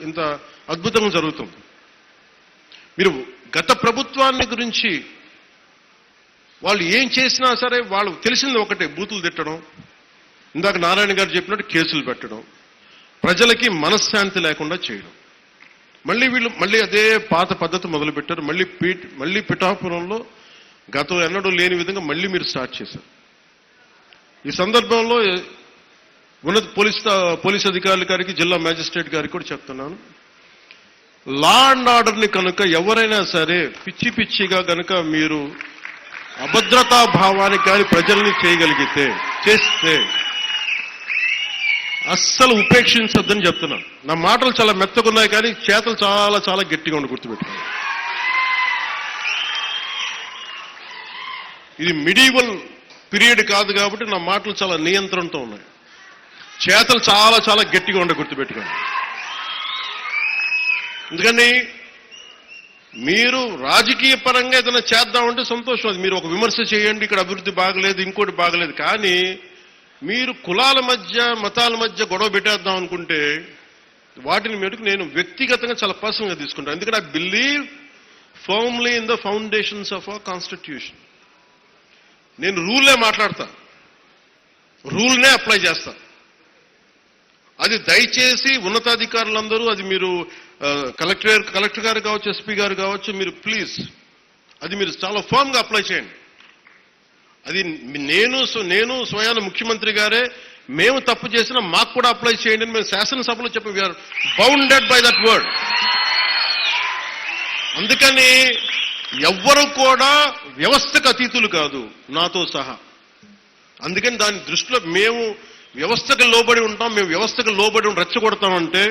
ఇంత అద్భుతంగా జరుగుతుంది. మీరు గత ప్రభుత్వాన్ని గురించి వాళ్ళు ఏం చేసినా సరే వాళ్ళు తెలిసింది ఒకటే, బూతులు తిట్టడం, ఇందాక నారాయణ గారు చెప్పినట్టు కేసులు పెట్టడం, ప్రజలకి మనశ్శాంతి లేకుండా చేయడం. మళ్ళీ అదే పాత పద్ధతి మొదలుపెట్టారు. మళ్ళీ పిఠాపురంలో గతం ఎన్నడూ లేని విధంగా మళ్ళీ మీరు స్టార్ట్ చేశారు. ఈ సందర్భంలో ఉన్నత పోలీస్ అధికారుల గారికి, జిల్లా మ్యాజిస్ట్రేట్ గారికి కూడా చెప్తున్నాను, లా అండ్ ఆర్డర్ని కనుక ఎవరైనా సరే పిచ్చిగా కనుక మీరు అభద్రతా భావానికి కానీ ప్రజల్ని చేస్తే అస్సలు ఉపేక్షించొద్దని చెప్తున్నాను. నా మాటలు చాలా మెత్తగున్నాయి కానీ చేతలు చాలా చాలా గట్టిగా ఉండి గుర్తుపెట్టుకోండి. ఇది మిడీవల్ పీరియడ్ కాదు కాబట్టి నా మాటలు చాలా నియంత్రణతో ఉన్నాయి. చేతలు చాలా చాలా గట్టిగా ఉండి గుర్తుపెట్టుకోండి. ఎందుకని మీరు రాజకీయ పరంగా ఏదైనా చేద్దామంటే సంతోషం, అది మీరు ఒక విమర్శ చేయండి, ఇక్కడ అభివృద్ధి బాగలేదు, ఇంకోటి బాగలేదు. కానీ మీరు కులాల మధ్య మతాల మధ్య గొడవ పెట్టేద్దాం అనుకుంటే వాటిని మెటుకు నేను వ్యక్తిగతంగా చాలా పర్సనల్గా తీసుకుంటాను. ఎందుకంటే I believe firmly in the foundations of our constitution. నేను రూల్లే మాట్లాడతా, రూల్నే అప్లై చేస్తా. అది దయచేసి ఉన్నతాధికారులందరూ, అది మీరు కలెక్టర్ గారు కావచ్చు, ఎస్పీ గారు కావచ్చు, మీరు ప్లీజ్ అది మీరు చాలా ఫర్మ్గా అప్లై చేయండి. అది నేను స్వయాన ముఖ్యమంత్రి గారే మేము తప్పు చేసినా మాకు కూడా అప్లై చేయండి అని మేము శాసనసభలో చెప్పి we are bounded by that word. అందుకని ఎవ్వరు కూడా వ్యవస్థకు అతీతులు కాదు, నాతో సహా. అందుకని దాని దృష్టిలో మేము వ్యవస్థకు లోబడి ఉంటాం, మేము వ్యవస్థకు లోబడి రెచ్చగొడతామంటే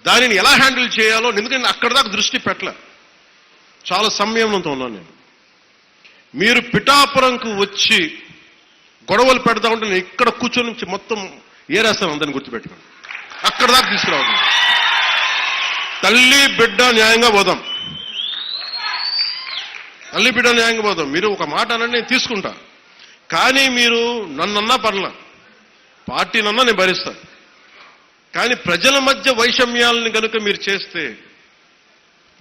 దానిని ఎలా హ్యాండిల్ చేయాలో, ఎందుకంటే అక్కడ దాకా దృష్టి పెట్టలే. చాలా సంయమనంతో ఉన్నాను నేను. మీరు పిఠాపురంకు వచ్చి గొడవలు పెడతా ఉంటే నేను ఇక్కడ కూర్చొని నుంచి మొత్తం ఏరేస్తాను, అందరిని గుర్తుపెట్టుకోండి. అక్కడ దాకా తీసుకురావద్దు. తల్లి బిడ్డ న్యాయంగా పోదాం, తల్లి బిడ్డ న్యాయంగా పోదాం. మీరు ఒక మాట అనండి, నేను తీసుకుంటా. కానీ మీరు నన్నన్నా పర్లా, పార్టీనన్నా నేను భరిస్తాను. కానీ ప్రజల మధ్య వైషమ్యాలని కనుక మీరు చేస్తే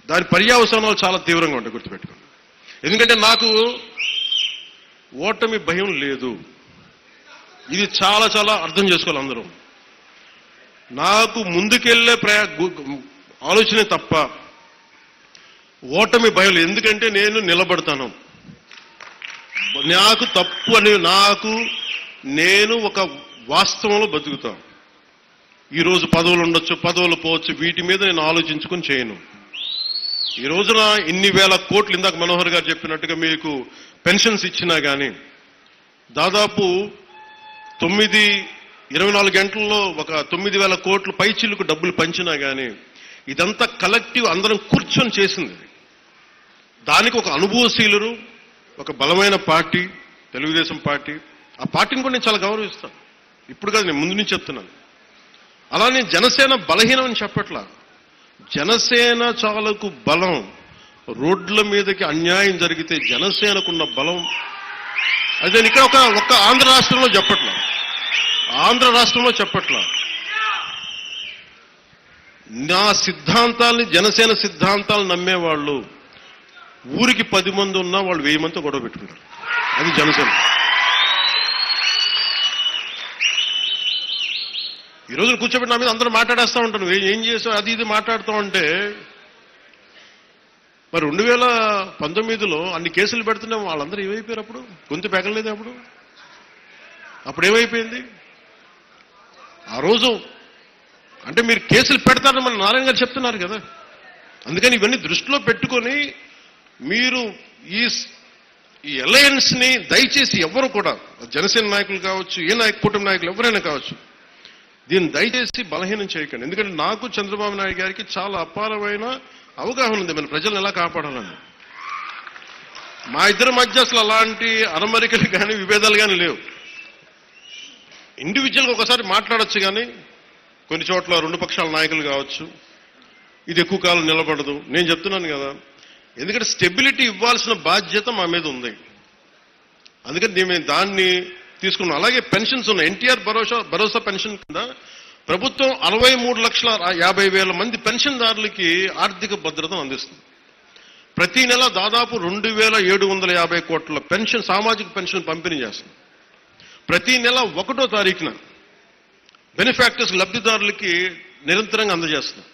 దాని పర్యవసానాలు చాలా తీవ్రంగా ఉంటాయి, గుర్తుపెట్టుకోండి. ఎందుకంటే నాకు ఓటమి భయం లేదు, ఇది చాలా చాలా అర్థం చేసుకోవాలి అందరూ. నాకు ముందుకెళ్లే ఆలోచనే తప్ప ఓటమి భయం లేదు. ఎందుకంటే నేను నిలబడతాను, నాకు తప్పు అని నేను ఒక వాస్తవంలో బతుకుతాను. ఈరోజు పదవులు ఉండొచ్చు, పదవులు పోవచ్చు, వీటి మీద నేను ఆలోచించుకొని చేయను. ఈ రోజున ఇన్ని వేల కోట్లు, ఇందాక మనోహర్ గారు చెప్పినట్టుగా మీకు పెన్షన్స్ ఇచ్చినా కానీ, దాదాపు 24 గంటల్లో ఒక 9,000 కోట్లు పైచిల్లుకు డబ్బులు పంచినా కానీ, ఇదంతా కలెక్టివ్ అందరం కూర్చొని చేసింది. దానికి ఒక అనుభవశీలురు, ఒక బలమైన పార్టీ తెలుగుదేశం పార్టీ. ఆ పార్టీని కూడా నేను చాలా గౌరవిస్తాను. ఇప్పుడు కాదు, నేను ముందు నుంచి చెప్తున్నాను. అలానే జనసేన బలహీనం అని చెప్పట్లా. జనసేన చాలకు బలం, రోడ్ల మీదకి అన్యాయం జరిగితే జనసేనకున్న బలం అదే. ఇక్కడ ఒక ఆంధ్ర రాష్ట్రంలో చెప్పట్లా. నా సిద్ధాంతాల్ని, జనసేన సిద్ధాంతాలు నమ్మేవాళ్ళు ఊరికి 10 మంది ఉన్నా వాళ్ళు 1000 మందితో గొడవ పెట్టుకుంటారు. అది జనసేన. ఈ రోజున కూర్చోబెట్టి నా మీద అందరూ మాట్లాడేస్తూ ఉంటాను, ఏం చేసావు అది ఇది మాట్లాడుతూ ఉంటే, మరి 2019లో అన్ని కేసులు పెడుతున్నాం, వాళ్ళందరూ ఏమైపోయారు? అప్పుడు గొంతు పెగలేదు. అప్పుడు ఏమైపోయింది? ఆ రోజు అంటే మీరు కేసులు పెడతారని మన నారాయణ గారు చెప్తున్నారు కదా. అందుకని ఇవన్నీ దృష్టిలో పెట్టుకొని మీరు ఈ అలయన్స్ ని దయచేసి ఎవరు కూడా, జనసేన నాయకులు కావచ్చు, కూటమి నాయకులు ఎవరైనా కావచ్చు, దీన్ని దయచేసి బలహీనం చేయకండి. ఎందుకంటే నాకు చంద్రబాబు నాయుడు గారికి చాలా అపారమైన అవగాహన ఉంది మన ప్రజలను ఎలా కాపాడాలని. మా ఇద్దరి మధ్య అసలు అలాంటి అరమరికలు కానీ విభేదాలు కానీ లేవు. ఇండివిజువల్గా ఒకసారి మాట్లాడచ్చు, కానీ కొన్ని చోట్ల 2 పక్షాల నాయకులు కావచ్చు, ఇది ఎక్కువ కాలం నిలబడదు. నేను చెప్తున్నాను కదా, ఎందుకంటే స్టెబిలిటీ ఇవ్వాల్సిన బాధ్యత మా మీద ఉంది. అందుకని మేము దాన్ని తీసుకున్నాం. అలాగే పెన్షన్స్ ఉన్నాయి. ఎన్టీఆర్ భరోసా పెన్షన్ కింద ప్రభుత్వం 63,50,000 మంది పెన్షన్దారులకి ఆర్థిక భద్రతను అందిస్తుంది. ప్రతి నెల దాదాపు 2,750 కోట్ల పెన్షన్, సామాజిక పెన్షన్ పంపిణీ చేస్తుంది. ప్రతి నెల 1వ తారీఖున బెనిఫాక్టర్స్, లబ్ధిదారులకి నిరంతరంగా అందజేస్తుంది.